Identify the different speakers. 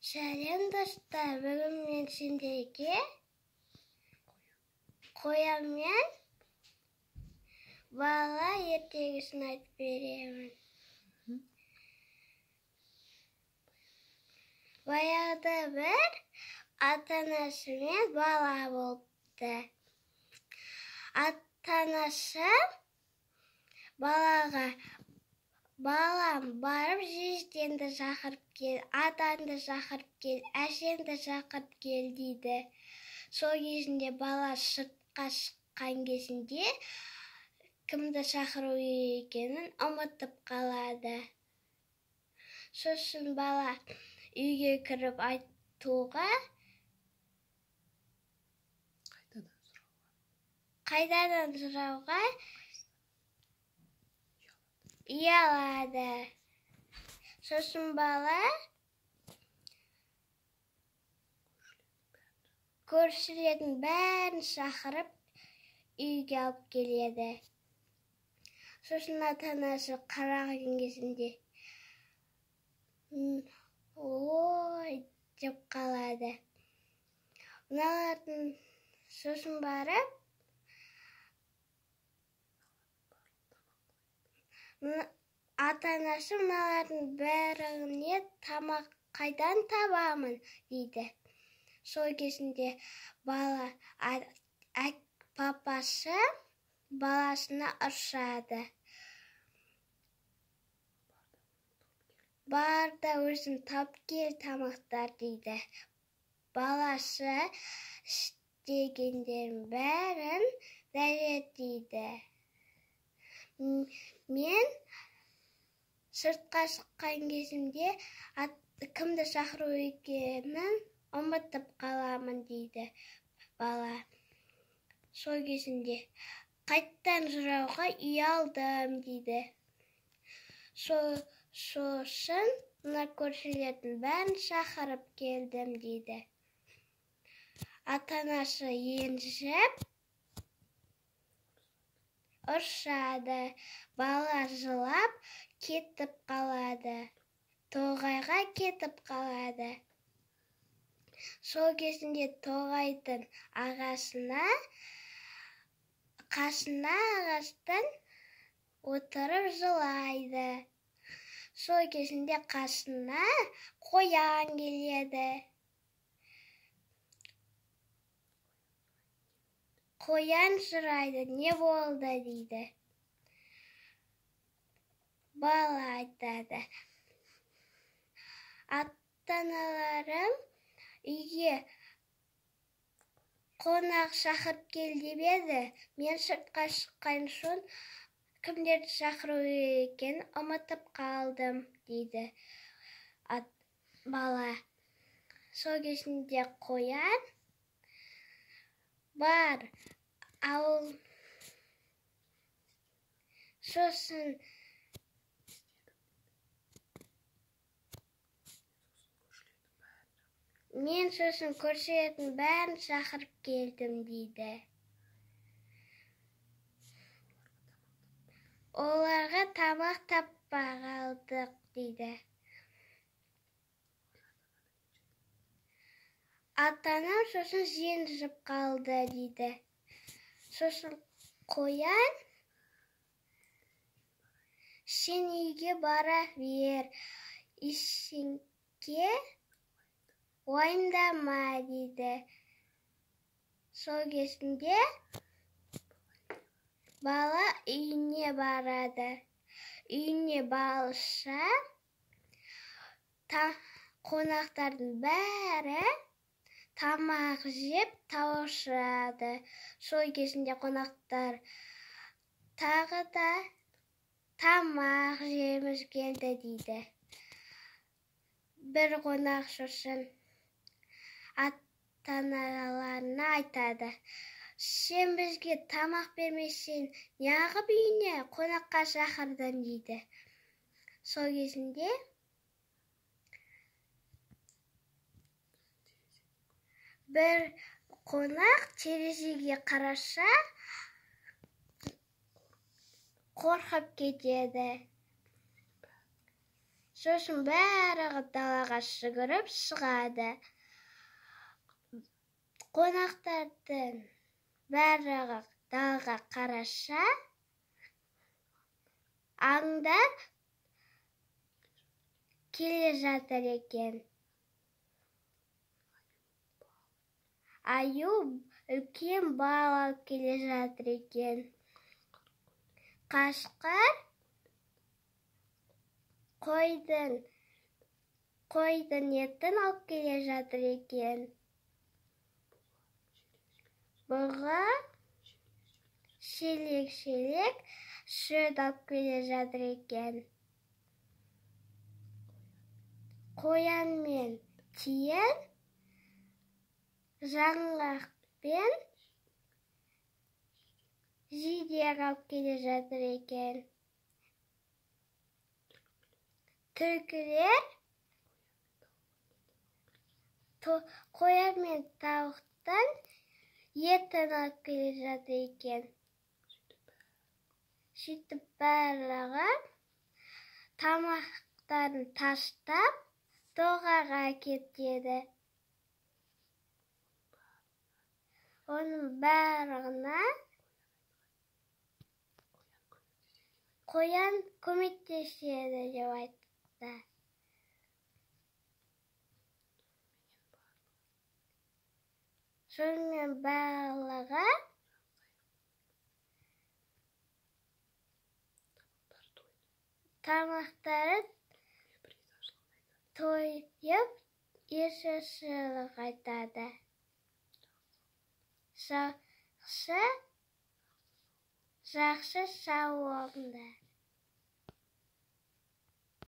Speaker 1: Сәлем достар, бүгін мен сендерге қоянмен бала ертегісін айтып беремін. Баяғыда бір ата-анасы мен бала болыпты. Ата-анасы балаға: балам, барып жездеңді шақырып кел, атаңды шақырып кел, әжеңді шақырып кел дейді. Сол кезінде бала сыртқа шыққан кезінде кімді шақыру екенін ұмытып қалады. Сосын бала үйге кіріп айтуға, қайтадан сұрауға ұялады. Сосын бала көршілердің бәрін шақырып үйге алып келеді. Сосын ата-анасы қараған кезінде ой деп қалады. Мыналардың сосын барып ата-анасы мыналардың бәріне тамақ қайдан табамын дейді. Сол кезінде бала папасы баласына ұрсады. Бар да өзің тап кел тамақтар дейді. Баласы істегендерін бәрін дәлелдейді. Мен сыртқа шыққан кезімде кімді шақыру екенін ұмытып қаламын дейді бала. Сол кезінде қайттан сұрауға ұялдым дейді. Сосын мына көршілердің бәрін шақырып келдім дейді. Ата-анасы енжіп ұрсады. Бала жылап кетіп қалады. Тоғайға кетіп қалады. Сол кезінде тоғайдың қасына ағаштан отырып жылайды. Сол кезінде қасына қоян келеді. Қоян сұрайды: не болды дейді. Бала айтады: ата-аналарым үйге қонақ шақырып кел деп еді. Мен сыртқа шыққан соң кімдерді шақыру екенін ұмытып қалдым дейді бала. Сол кезінде қоян бар ауыл. Сосын мен көршілердің бәрін шақырып келдім дейді. Оларға тамақ таппай қалдық дейді. Ата-анам сосын ренжіп қалды дейді. Сосын қоян: сен үйге бара бер, ештеңе уайымдама дейді. Сол кезінде бала үйіне барады. Үйіне барса, қонақтардың бәрі тамақ жеп таусырады. Сол кезінде қонақтар тағы да тамақ жеміз келді дейді. Бір қонақ сосын ата-аналарына айтады: сен бізге тамақ бермесең, неғып үйіне қонаққа шақырдың дейді. Сол кезінде бір қонақ терезеге қараса, қорқып кетеді. Сосын бәрі далаға жүгіріп шығады. Қонақтардың бәрі далаға қараса, аңдар келе жатыр екен. Аю үлкен бал алып келе жатыр екен. Қасқыр қойдың етін алып келе жатыр екен. Бұға шелек сүт алып келе жатыр екен. Қоян мен тиін жаңғақ пен жидек алып келе жатыр екен. Түлкілер қоян мен тауықтан етін алып келе жатыр екен. Сөйтіп барлығы тамақтарын тастап доғаға кетеді. Оның барлығына қоян көмектеседі деп айтты. Сонымен барлығы тамақтары тойып, есесілік айтады. Жақсы сау болыңдар.